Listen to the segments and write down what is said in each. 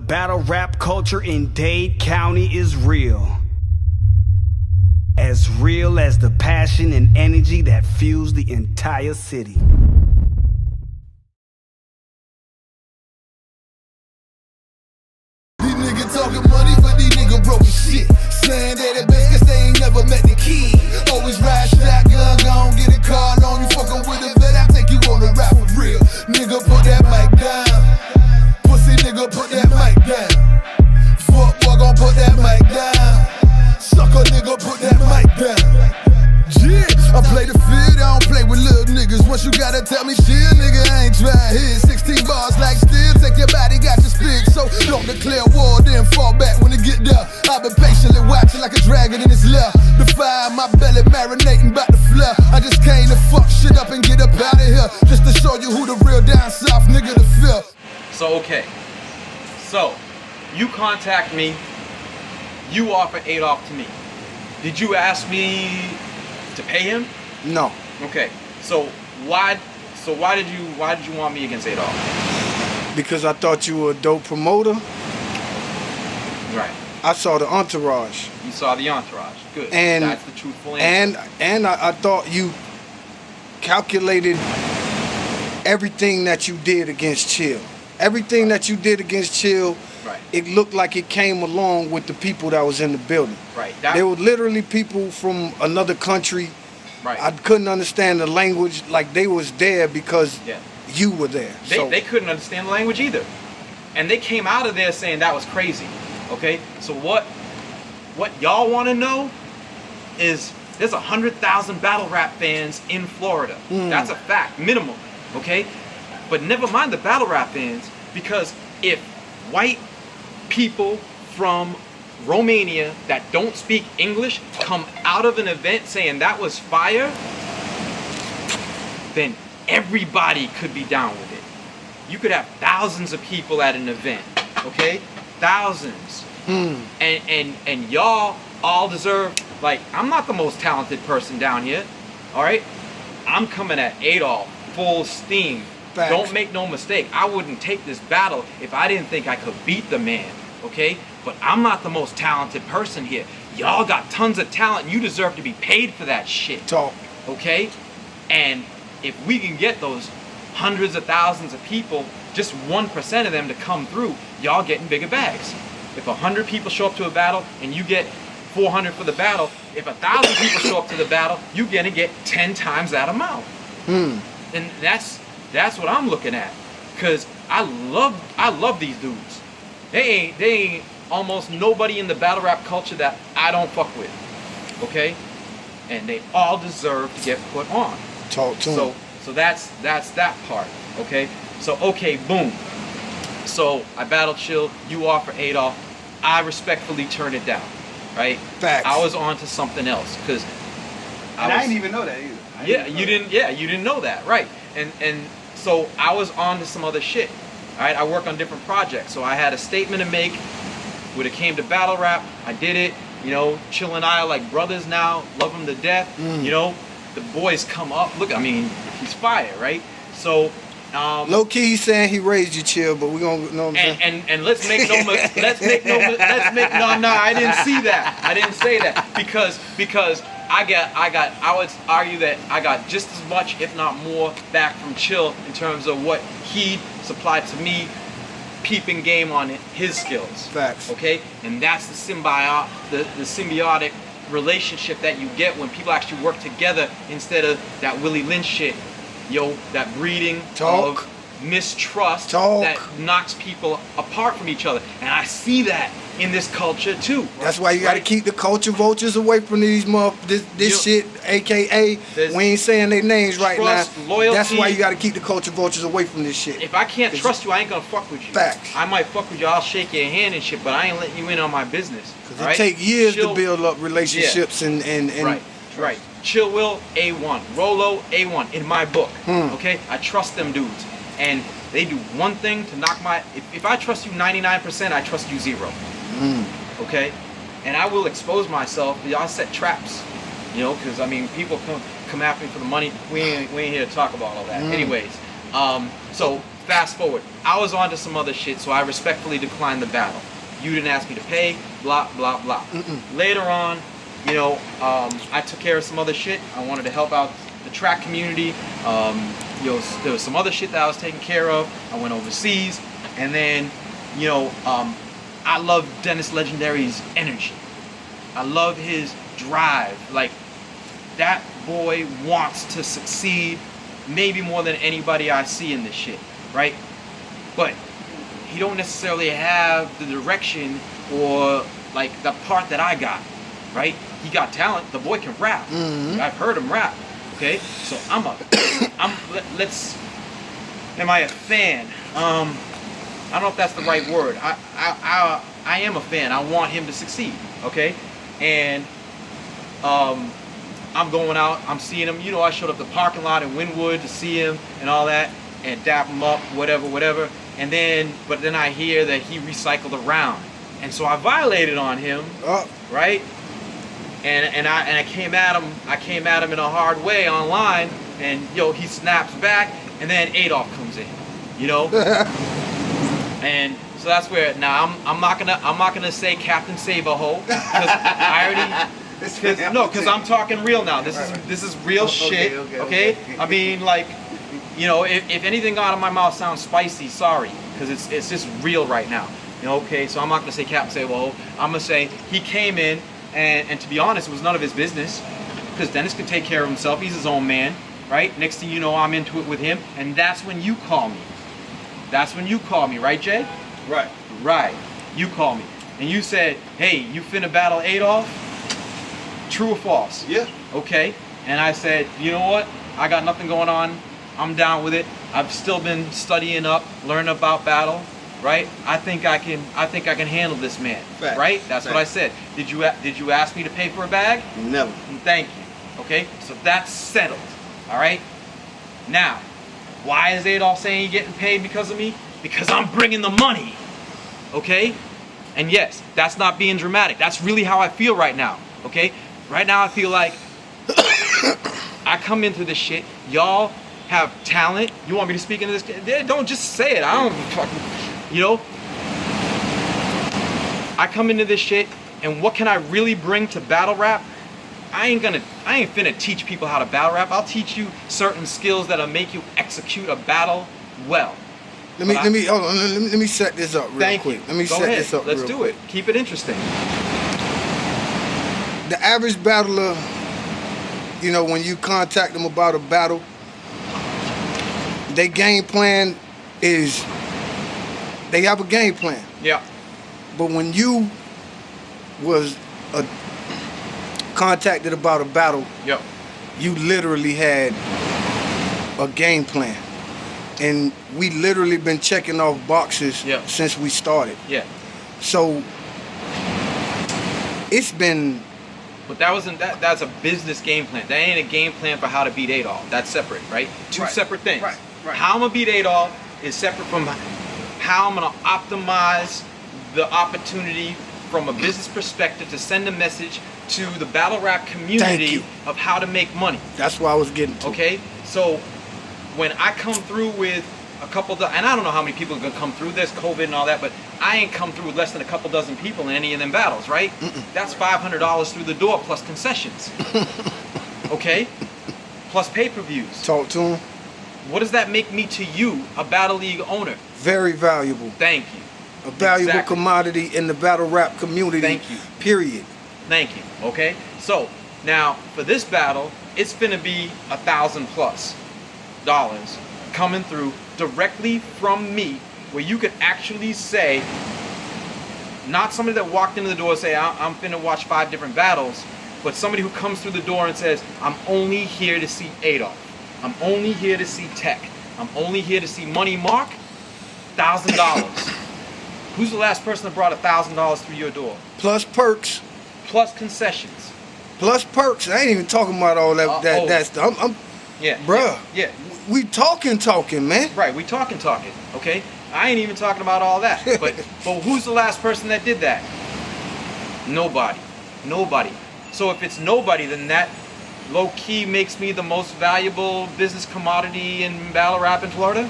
battle rap culture in Dade County is real. As real as the passion and energy that fuels the entire city. These niggas talking money, but these niggas broke as shit. Saying they the best cause they ain't never met the key. Always ride shotgun, gon' get a card on you. Fuckin' with a vet, I think you wanna rap for real. Nigga, put that mic down. Pussy nigga, put that mic down. Fuck boy, gon' put that mic down. Sucker nigga, put that mic down. Yeah, I play the field, I don't play with little niggas. Once you gotta tell me shit, nigga, I ain't trying here. 16 bars like steel, take your body, got your spit. So don't declare war, then fall back when it get there. I've been patiently watching like a dragon in its lair. The fire in my belly marinating about the flare. I just came to fuck shit up and get up out of here. Just to show you who the real down south nigga to feel. So okay, so you contact me, you offer Adolph to me. Did you ask me to pay him? No. Okay, so why did you want me against Adolph? Because I thought you were a dope promoter. Right. I saw the entourage. You saw the entourage. Good. And that's the truthful answer. And I thought you calculated everything that you did against Chill. Everything that you did against Chill, right. It looked like it came along with the people that was in the building. Right. There were literally people from another country. Right. I couldn't understand the language, like they was there because you were there. They couldn't understand the language either. And they came out of there saying that was crazy. Okay? So what y'all want to know is there's 100,000 battle rap fans in Florida. That's a fact, minimum. Okay? But never mind the battle rap fans, because if white people from Romania that don't speak English come out of an event saying that was fire, then everybody could be down with it. You could have thousands of people at an event, okay? Thousands. And y'all all deserve, like, I'm not the most talented person down here, all right? I'm coming at Adolph full steam. Facts. Don't make no mistake. I wouldn't take this battle if I didn't think I could beat the man, okay? But I'm not the most talented person here. Y'all got tons of talent and you deserve to be paid for that shit. Talk. Okay? And if we can get those hundreds of thousands of people, just 1% of them to come through, y'all getting bigger bags. If 100 people show up to a battle and you get 400 for the battle, if 1,000 people show up to the battle, you're gonna get 10 times that amount. And that's what I'm looking at. Cause I love these dudes. They ain't almost nobody in the battle rap culture that I don't fuck with. Okay? And they all deserve to get put on. Talk to them. So that's that part. Okay? So okay, boom. So I battled Chill, you offer Adolph. I respectfully turned it down. Right? Facts. I was on to something else. Cause I didn't even know that either. you didn't know that, right? And so I was on to some other shit. All right, I work on different projects, so I had a statement to make. When it came to battle rap, I did it. You know, Chill and I are like brothers now, love him to death. You know, the boys come up. Look, I mean, he's fire, right? So, low key, he's saying he raised you, Chill, but we gonna know what I'm saying. And let's make no I didn't see that. I didn't say that because I would argue that I got just as much, if not more, back from Chill in terms of what he supplied to me, peeping game on his skills. Facts. Okay? And that's the symbiotic relationship that you get when people actually work together instead of that Willie Lynch shit. Yo, that breeding of mistrust that knocks people apart from each other. And I see that in this culture too. That's why you got to keep the culture vultures away from these this shit, aka we ain't saying their names right now. Loyalty. That's why you got to keep the culture vultures away from this shit. If I can't trust you, I ain't gonna fuck with you. Facts. I might fuck with you, I'll shake your hand and shit, but I ain't letting you in on my business. Because it take years to build up relationships and Right. Chill Will, A1. Rolo, A1 in my book. Okay? I trust them dudes. And they do one thing to knock my... If I trust you 99%, I trust you 0. Okay? And I will expose myself. Y'all set traps. You know, because, I mean, people come after me for the money. We ain't here to talk about all that. Anyways, so fast forward. I was on to some other shit, so I respectfully declined the battle. You didn't ask me to pay, blah, blah, blah. Later on, you know, I took care of some other shit. I wanted to help out the track community. You know, there was some other shit that I was taking care of. I went overseas. And then, you know, I love Dennis Legendary's energy. I love his drive. Like, that boy wants to succeed maybe more than anybody I see in this shit, right? But he don't necessarily have the direction or like the part that I got, right? He got talent. The boy can rap. I've heard him rap. Okay, so am I a fan? I don't know if that's the right word. I am a fan. I want him to succeed. Okay, and I'm going out. I'm seeing him. You know, I showed up the parking lot in Wynwood to see him and all that, and dap him up, whatever. And then, but then I hear that he recycled around, and so I violated on him, right? And I came at him. I came at him in a hard way online, and yo, he snaps back, and then Adolph comes in, you know. And so that's where now I'm not gonna say Captain Save a Hoe, because I already because I'm talking real now. This is real shit. Okay. I mean, like, you know, if anything out of my mouth sounds spicy, sorry, because it's just real right now. You know. Okay. So I'm not gonna say Captain Save a Hoe. I'm gonna say he came in. And to be honest, it was none of his business, because Dennis can take care of himself. He's his own man, right? Next thing you know, I'm into it with him, and that's when you call me. That's when you call me, right, Jay? Right. Right. You call me, and you said, "Hey, you finna battle Adolph? True or false?" Yeah. Okay. And I said, "You know what? I got nothing going on. I'm down with it. I've still been studying up, learning about battle." Right? I think I can handle this man. Fact. Right? That's Fact. what I said. Did you ask me to pay for a bag? Never. Thank you. Okay? So that's settled. All right? Now, why is Adolph saying he's getting paid because of me? Because I'm bringing the money. Okay? And yes, that's not being dramatic. That's really how I feel right now. Okay? Right now I feel like I come into this shit. Y'all have talent. You want me to speak into this? Don't just say it. I don't fucking... You know, I come into this shit, and what can I really bring to battle rap? I ain't finna teach people how to battle rap. I'll teach you certain skills that'll make you execute a battle well. Let me set this up real quick. Let me Go set ahead. this up. Let's real do quick. it. Keep it interesting. The average battler, you know, when you contact them about a battle, their game plan is, they have a game plan. Yeah. But when you was contacted about a battle, Yep. you literally had a game plan. And we literally been checking off boxes since we started. Yeah. So it's been... But that wasn't that's a business game plan. That ain't a game plan for how to beat Adolph. That's separate, right? Two separate things. Right. How I'm gonna beat Adolph is separate from how I'm gonna optimize the opportunity from a business perspective to send a message to the battle rap community of how to make money. That's what I was getting to. Okay? So when I come through with a couple and I don't know how many people are gonna come through this, COVID and all that, but I ain't come through with less than a couple dozen people in any of them battles, right? That's $500 through the door plus concessions. Okay? Plus pay-per-views. Talk to him. What does that make me to you, a Battle League owner? Very valuable. Thank you. A valuable commodity in the battle rap community. Thank you. Period. Thank you. Okay? So, now, for this battle, it's finna be $1,000+ coming through directly from me, where you could actually say, not somebody that walked into the door and say, I'm finna watch 5 different battles, but somebody who comes through the door and says, I'm only here to see Adolph. I'm only here to see Tech. I'm only here to see Money Mark. $1,000. Who's the last person that brought $1,000 through your door? Plus perks. Plus concessions. Plus perks. I ain't even talking about all that that stuff. Bruh. Yeah. We talking, man. Right, we talking, okay? I ain't even talking about all that. But who's the last person that did that? Nobody. So if it's nobody, then that low-key makes me the most valuable business commodity in battle rap in Florida?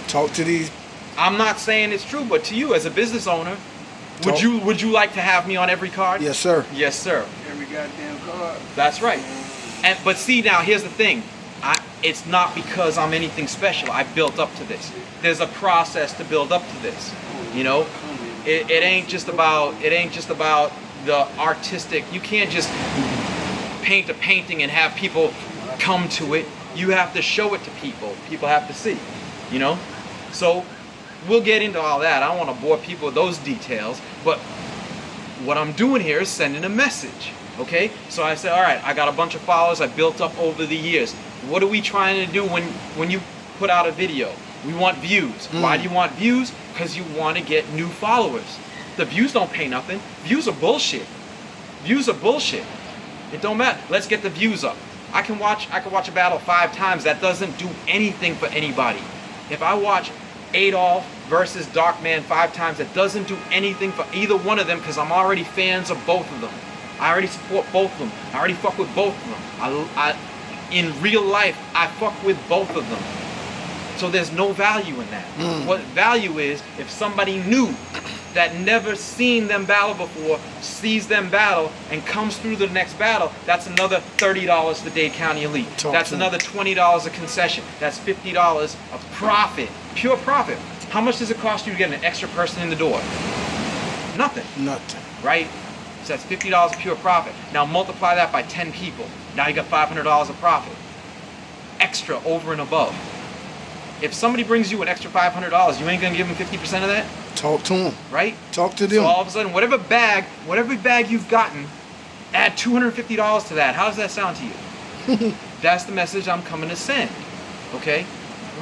Talk to these. I'm not saying it's true, but to you as a business owner, would you like to have me on every card? Yes, sir. Yes, sir. Every goddamn card. That's right. But see, now here's the thing. It's not because I'm anything special. I built up to this. There's a process to build up to this. You know, it ain't just about the artistic. You can't just paint a painting and have people come to it. You have to show it to people. People have to see. You know, so we'll get into all that. I don't want to bore people with those details, but what I'm doing here is sending a message. Okay, so I said, all right, I got a bunch of followers I built up over the years. What are we trying to do when you put out a video? We want views. Why do you want views? Because you want to get new followers. The views don't pay nothing. Views are bullshit. Views are bullshit. It don't matter. Let's get the views up. I can watch a battle 5 times. That doesn't do anything for anybody. If I watch Adolph versus Darkman 5 times, it doesn't do anything for either one of them because I'm already fans of both of them. I already support both of them. I already fuck with both of them. In real life, I fuck with both of them. So there's no value in that. What value is if somebody new that never seen them battle before sees them battle and comes through the next battle, that's another $30 for Dade County Elite. That's another $20 a concession. That's $50 of profit, pure profit. How much does it cost you to get an extra person in the door? Nothing. Nothing. Right? So that's $50 of pure profit. Now multiply that by 10 people. Now you got $500 of profit. Extra over and above. If somebody brings you an extra $500, you ain't gonna give them 50% of that? Talk to them. Right? Talk to them. So all of a sudden, whatever bag you've gotten, add $250 to that. How does that sound to you? That's the message I'm coming to send. Okay?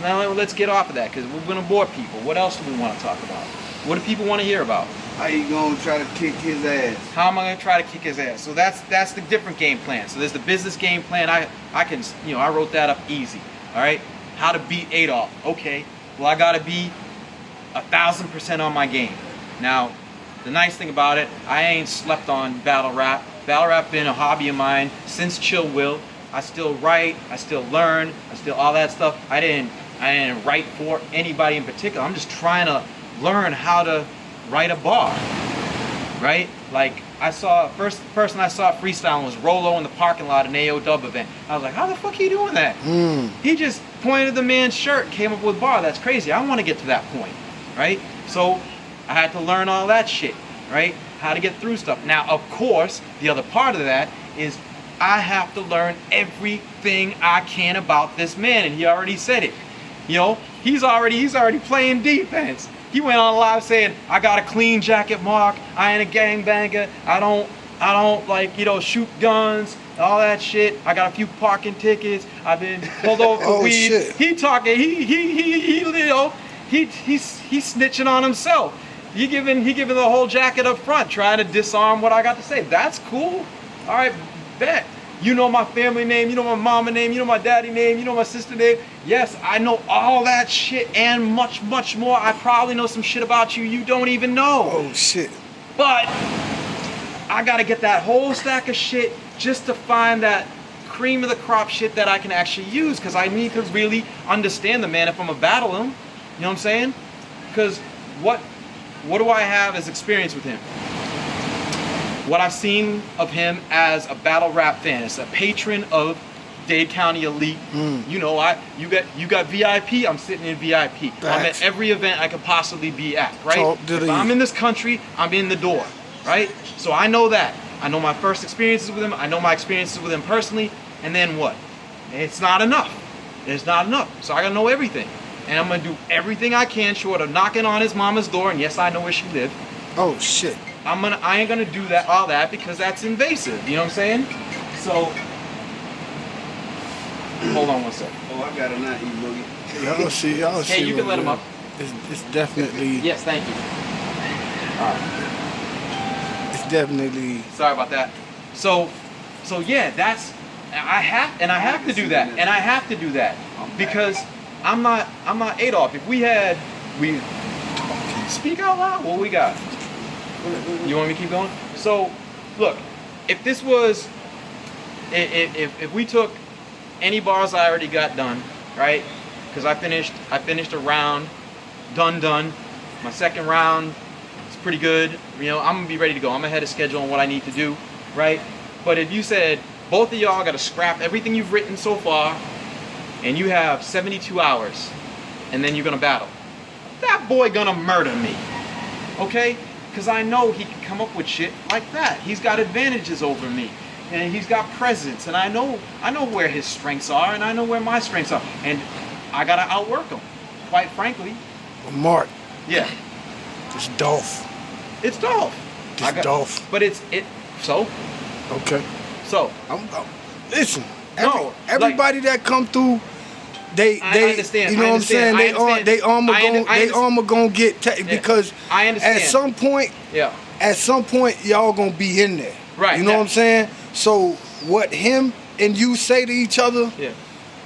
Well, now let's get off of that because we're gonna bore people. What else do we want to talk about? What do people want to hear about? How you gonna try to kick his ass? How am I gonna try to kick his ass? So that's the different game plan. So there's the business game plan. I can, I wrote that up easy. All right. How to beat Adolph. Okay. Well, I gotta be 1,000% on my game. Now, the nice thing about it, I ain't slept on battle rap. Battle rap been a hobby of mine since Chill Will. I still write. I still learn. I still all that stuff. I didn't write for anybody in particular. I'm just trying to learn how to write a bar, right? Like first person I saw freestyling was Rolo in the parking lot at an AO Dub event. I was like, how the fuck are you doing that? He just pointed at the man's shirt and came up with a bar. That's crazy. I want to get to that point, right? So I had to learn all that shit, right? How to get through stuff. Now, of course, the other part of that is I have to learn everything I can about this man, and he already said it. He's already playing defense. He went on live saying, I got a clean jacket mark, I ain't a gangbanger, I don't like, shoot guns, all that shit. I got a few parking tickets, I've been pulled over for weed. Shit. He talking, he's snitching on himself. He giving the whole jacket up front, trying to disarm what I got to say. That's cool. All right, bet. You know my family name, you know my mama name, you know my daddy name, you know my sister name. Yes, I know all that shit and much, much more. I probably know some shit about you you don't even know. Oh, shit. But I gotta get that whole stack of shit just to find that cream of the crop shit that I can actually use, because I need to really understand the man if I'm gonna battle him. You know what I'm saying? Because what do I have as experience with him? What I've seen of him as a battle rap fan, as a patron of Dade County Elite. You got VIP, I'm sitting in VIP. I'm at every event I could possibly be at, right? If I'm in this country, I'm in the door, right? So I know that. I know my first experiences with him, I know my experiences with him personally, and then what? It's not enough. It's not enough. So I gotta know everything. And I'm gonna do everything I can short of knocking on his mama's door, and yes, I know where she lived. Oh, shit. I ain't gonna do all that because that's invasive. You know what I'm saying? So, hold on one second. Oh, I got a knot, you boogie. Y'all see. Hey, you can let him up. It's definitely. Yes, thank you. All right. It's definitely. Sorry about that. So yeah, I have to do that, because I'm not Adolph. If we speak out loud. What we got? You want me to keep going? So, look, if this was, if we took any bars I already got done, right? because I finished a round, done. My second round is pretty good. You know, I'm gonna be ready to go. I'm ahead of schedule on what I need to do, right? But if you said both of y'all got to scrap everything you've written so far, and you have 72 hours, and then you're gonna battle, that boy gonna murder me, okay? Because I know he can come up with shit like that. He's got advantages over me, and he's got presence, and I know where his strengths are, and I know where my strengths are, and I gotta outwork him, quite frankly. Well, Mark, Yeah, it's Dolph. it's Dolph. It's Dolph. But so Okay. Listen. No, Everybody that come through, they I understand. You know I what I'm saying? understand. They armor gonna get because I understand. at some point, y'all gonna be in there. Right. You know what I'm saying? So what him and you say to each other? Yeah.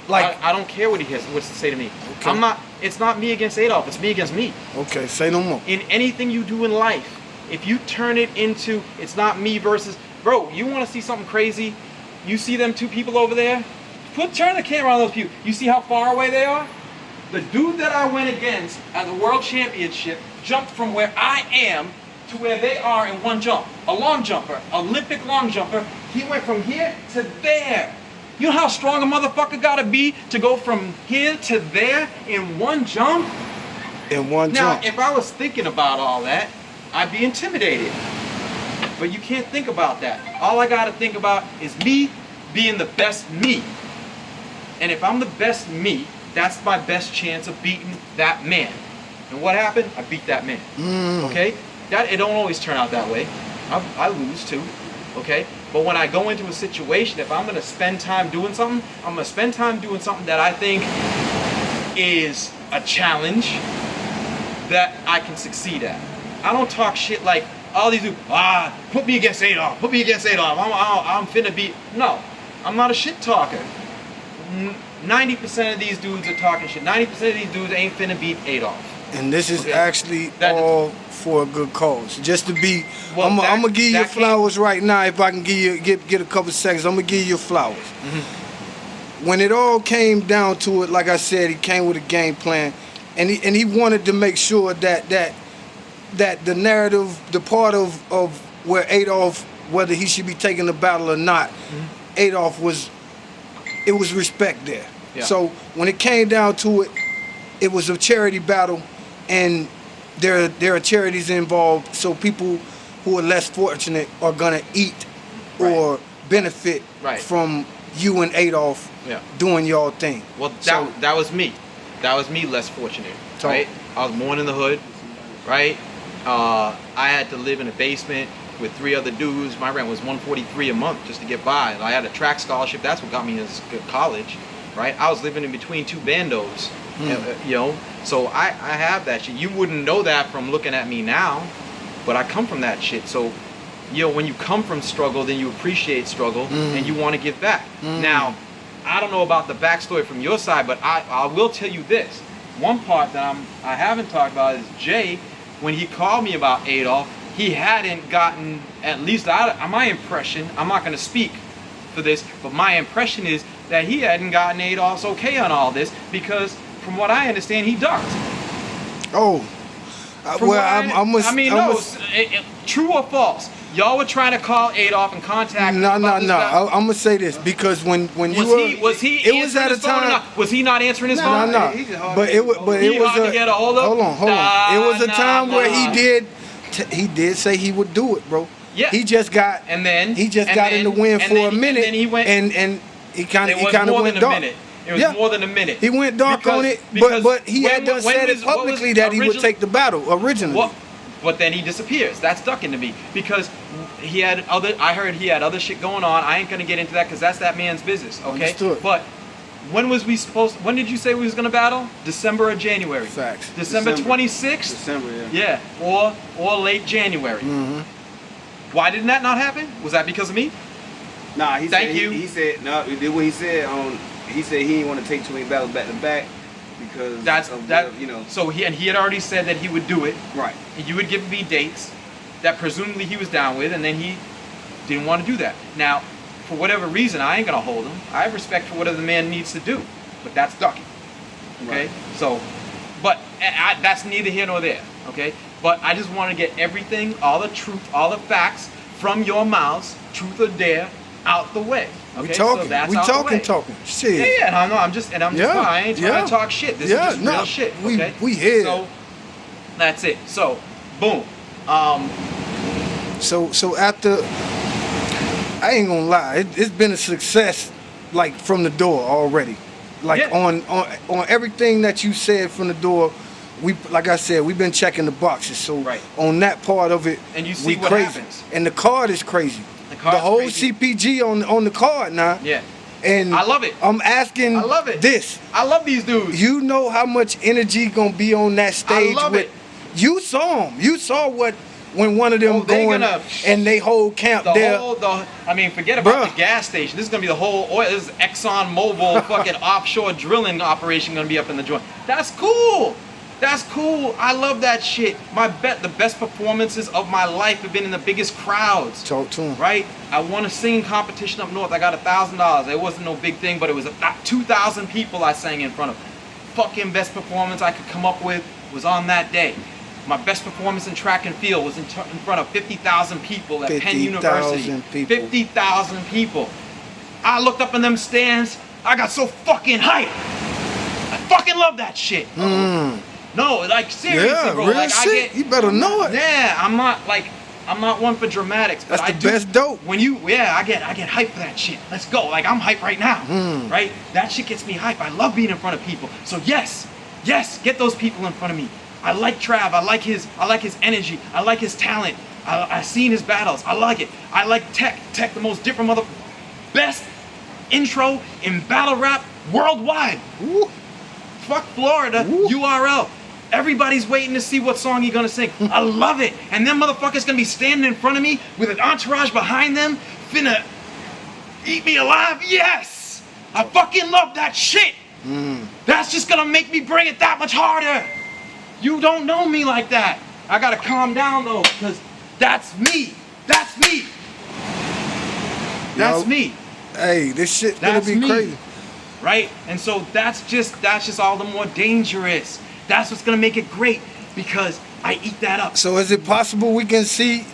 Like I don't care what he has what's to say to me. Okay. It's not me against Adolph. It's me against me. okay, say no more. In anything you do in life, if you turn it into it's not me versus bro, you want to see something crazy? You see them two people over there? Turn the camera on those people. You see how far away they are? The dude that I went against at the World Championship jumped from where I am to where they are in one jump. A long jumper, Olympic long jumper. He went from here to there. You know how strong a motherfucker gotta be to go from here to there in one jump? In one Now, jump. if I was thinking about all that, I'd be intimidated. But you can't think about that. All I gotta think about is me being the best me. And if I'm the best me, that's my best chance of beating that man. And what happened? I beat that man. Okay? It don't always turn out that way. I lose too. Okay? But when I go into a situation, if I'm gonna spend time doing something, I'm gonna spend time doing something that I think is a challenge that I can succeed at. I don't talk shit like all these dudes, put me against Adolph, put me against Adolph, I'm finna beat. No, I'm not a shit talker. 90% of these dudes are talking shit. 90% of these dudes ain't finna beat Adolph. And this is Okay. actually all for a good cause. Just to be, Well, I'm gonna give you your that came- flowers right now. If I can get a couple seconds, I'm gonna give you your flowers. When it all came down to it, like I said, he came with a game plan, and he wanted to make sure that the narrative, the part of where Adolph, whether he should be taking the battle or not, Adolph was respect there. Yeah. So when it came down to it, it was a charity battle, and there are charities involved. So people who are less fortunate are gonna eat or benefit from you and Adolph doing y'all thing. Well, So- that was me. That was me less fortunate, So- right? I was born in the hood, right? I had to live in a basement with 3 other dudes. My rent was $143 a month just to get by. I had a track scholarship. That's what got me into college, right? I was living in between 2 bandos, you know? So I have that shit. You wouldn't know that from looking at me now, but I come from that shit. So, you know, when you come from struggle, then you appreciate struggle and you want to give back. Now, I don't know about the backstory from your side, but I will tell you this. One part that I haven't talked about is Jay, when he called me about Adolph, he hadn't gotten, at least my impression, I'm not going to speak for this, but my impression is that he hadn't gotten Adolph's okay on all this because, from what I understand, he ducked. Oh, True or false? Y'all were trying to call Adolph and contact him. No. about this guy? I'm gonna say this because when Was he it was answering at a his phone or time. not? Was he not answering his phone? No. He's just hard But to it was get but He it was hard to get a hold of? hold on. It was a time where Nah. he did say he would do it, bro. Yeah. He just got And then he just got in the wind for a minute, And then he went. and he kind It of was went more than a dark. minute. It was Yeah. more than a minute. He went dark on it, because but he had when done said was- it what was publicly that he would original- take the battle originally. What? But then he disappears. That's ducking to me because I heard he had other shit going on. I ain't gonna get into that because that's that man's business. Okay. Understood. But when did you say we was gonna battle? December or January? Facts. December December. 26th. December, yeah. Yeah. Or late January. Why didn't that not happen? Was that because of me? Nah, he Thank said you. He said no. He did what he said. He said he didn't want to take too many battles back to back because of you know. So he had already said that he would do it. Right. And you would give me dates that presumably he was down with, and then he didn't want to do that. Now, for whatever reason, I ain't gonna hold him. I have respect for whatever the man needs to do, but that's ducking. Okay, Right. so, but that's neither here nor there. Okay, but I just want to get everything, all the truth, all the facts from your mouths, truth or dare, out the way. Okay, We talking. so that's We out the way. talking. Shit. Yeah, and I know. I'm just fine. I ain't trying yeah. to talk shit. This Yeah, is just no, real shit. we- Okay, we here. So that's it. So, boom. So after, I ain't gonna lie, it's been a success, like from the door already. Like Yeah. on everything that you said from the door, like I said, we've been checking the boxes. So Right. on that part of it, And you see we what crazy. happens. And the card is crazy. The card's whole crazy. CPG on the card now. Yeah, And I love it. I'm asking I love it. this. I love these dudes. You know how much energy gonna be on that stage love with it. You saw them. You saw when one of them Oh, they going gonna- and they whole camp there. I mean, forget about Bruh. the gas station. This is gonna be the whole oil. This is Exxon Mobil fucking offshore drilling operation gonna be up in the joint. That's cool. That's cool. I love that shit. The best performances of my life have been in the biggest crowds. Talk to him. Right? I won a singing competition up north. I got $1,000. It wasn't no big thing, but it was 2,000 people I sang in front of. Fucking best performance I could come up with was on that day. My best performance in track and field was in front of 50,000 people at Penn 50,000 University. people. 50,000 people. I looked up in them stands. I got so fucking hyped. I fucking love that shit. No, like seriously, Yeah, bro. real Like shit. You better know it. Yeah, I'm not one for dramatics, but That's I the do. best dope. When I get hyped for that shit. Let's go. Like I'm hyped right now. Right? That shit gets me hyped. I love being in front of people. So yes, get those people in front of me. I like Trav. I like his energy. I like his talent. I seen his battles. I like it. I like Tech. Tech, the most different best intro in battle rap worldwide. Ooh. Fuck Florida, Ooh. URL. Everybody's waiting to see what song you're gonna sing. I love it. And them motherfuckers gonna be standing in front of me with an entourage behind them, finna eat me alive. Yes! I fucking love that shit. That's just gonna make me bring it that much harder. You don't know me like that. I gotta calm down though, because that's me. That's me. That's Yo. me. Hey, this shit gonna That's be me. crazy. Right? And so that's just all the more dangerous. That's what's gonna make it great because I eat that up. So is it possible we can see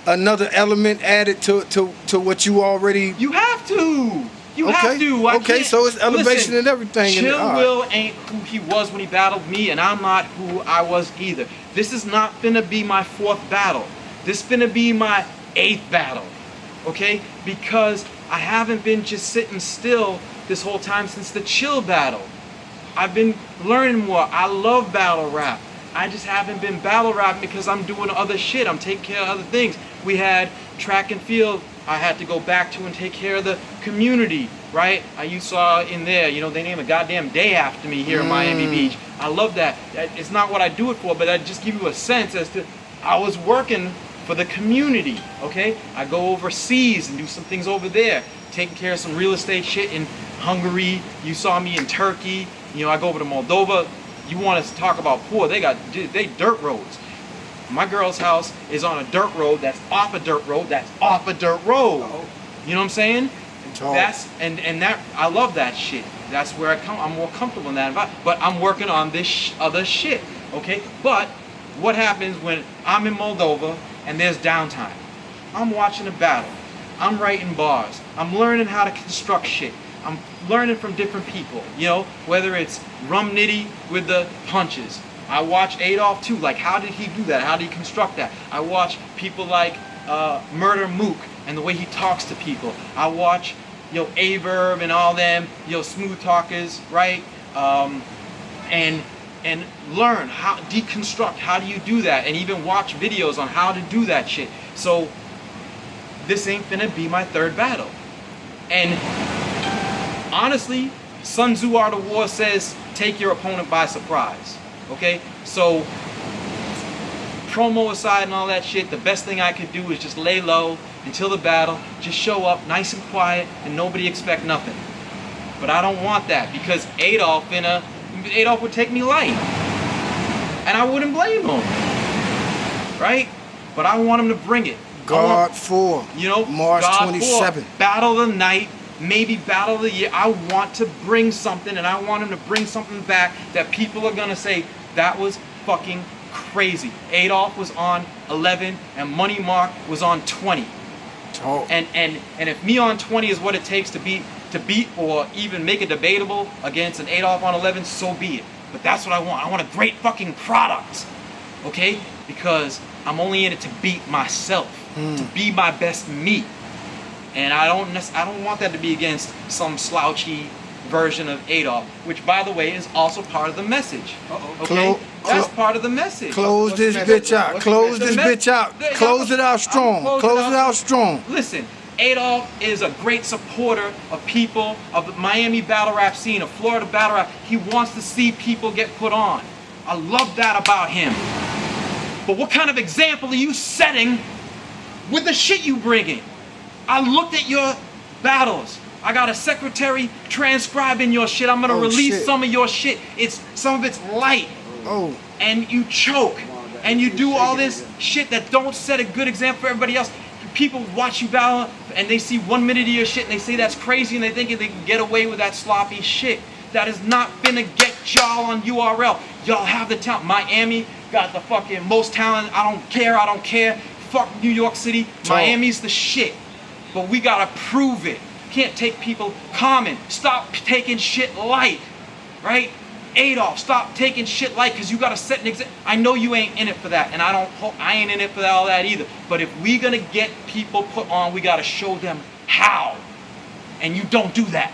another element added to what you already? You have to. You have to. I Okay, can't- so it's elevation Listen, and everything. Chill all right. Will ain't who he was when he battled me, and I'm not who I was either. This is not finna be my 4th battle. This finna be my 8th battle. Okay? Because I haven't been just sitting still this whole time since the Chill battle. I've been learning more. I love battle rap. I just haven't been battle rapping because I'm doing other shit. I'm taking care of other things. We had track and field I had to go back to and take care of the community, right? You saw in there, they named a goddamn day after me here in Miami Beach. I love that. It's not what I do it for, but I just give you a sense as to I was working for the community, okay? I go overseas and do some things over there, taking care of some real estate shit in Hungary. You saw me in Turkey. I go over to Moldova. You want us to talk about poor? They dirt roads. My girl's house is on a dirt road that's off a dirt road that's off a dirt road. You know what I'm saying? Talk. That's and that I love that shit. That's where I'm more comfortable in that environment. But I'm working on this other shit, okay? But what happens when I'm in Moldova and there's downtime? I'm watching a battle. I'm writing bars. I'm learning how to construct shit. I'm learning from different people, whether it's Rum Nitty with the punches. I watch Adolph too, like how did he do that? How did he construct that? I watch people like Murder Mook and the way he talks to people. I watch, Averb and all them, smooth talkers, right? And learn how deconstruct. How do you do that? And even watch videos on how to do that shit. So this ain't gonna be my 3rd battle. And honestly, Sun Tzu Art of War says take your opponent by surprise. Okay? So promo aside and all that shit, the best thing I could do is just lay low until the battle, just show up nice and quiet and nobody expect nothing. But I don't want that because Adolph would take me light. And I wouldn't blame him. Right? But I want him to bring it. God 4. You know, March God 27th. for Battle of the night, maybe battle of the year. I want to bring something, and I want him to bring something back that people are gonna say, that was fucking crazy. Adolph was on 11 and Money Mark was on 20. Oh. And if me on 20 is what it takes to beat or even make it debatable against an Adolph on 11, so be it. But that's what I want. I want a great fucking product, okay? Because I'm only in it to beat myself, to be my best me. And I don't want that to be against some slouchy version of Adolph, which, by the way, is also part of the message. Okay, that's part of the message. Close this bitch out. Close this bitch out. Close it out strong. Close it out strong. Listen, Adolph is a great supporter of people, of the Miami battle rap scene, of Florida battle rap. He wants to see people get put on. I love that about him. But what kind of example are you setting with the shit you bringing? I looked at your battles. I got a secretary transcribing your shit. I'm gonna release some of your shit. Some of it's light. Oh. And you choke. And you do all this shit that don't set a good example for everybody else. People watch you battle and they see 1 minute of your shit and they say that's crazy and they think they can get away with that sloppy shit. That is not finna get y'all on URL. Y'all have the talent. Miami got the fucking most talent. I don't care. Fuck New York City. Miami's the shit. But we gotta prove it. Can't take people common. Stop taking shit light, right? Adolph, stop taking shit light because you gotta set an example. I know you ain't in it for that, and I ain't in it for all that either. But if we gonna get people put on, we gotta show them how. And you don't do that.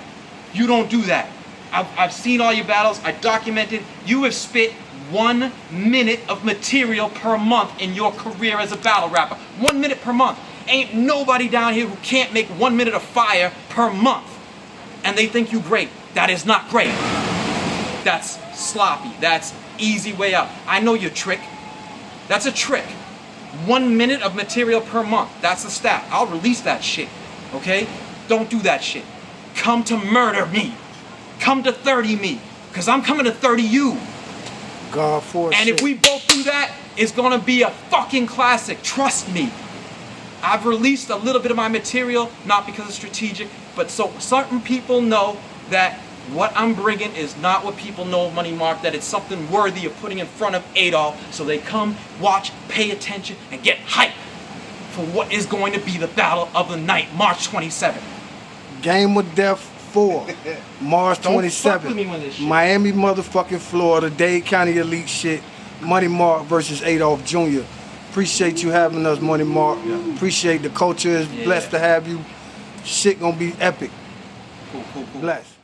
You don't do that. I've seen all your battles. I documented. You have spit 1 minute of material per month in your career as a battle rapper. 1 minute per month. Ain't nobody down here who can't make 1 minute of fire per month. And they think you great. That is not great. That's sloppy. That's easy way out. I know your trick. That's a trick. 1 minute of material per month. That's the stat. I'll release that shit. Okay? Don't do that shit. Come to murder me. Come to 30 me. Because I'm coming to 30 you. God for And if we both do that, it's gonna be a fucking classic. Trust me. I've released a little bit of my material, not because it's strategic, but so certain people know that what I'm bringing is not what people know of Money Mark, that it's something worthy of putting in front of Adolph, so they come, watch, pay attention, and get hyped for what is going to be the battle of the night, March 27th. Game of Death 4, March Don't fuck with 27th. me with this shit. Miami, motherfucking Florida, Dade County Elite shit. Money Mark versus Adolph Jr. Appreciate you having us, Money Mark. Appreciate the culture is blessed to have you. Shit gonna be epic. Cool. Bless.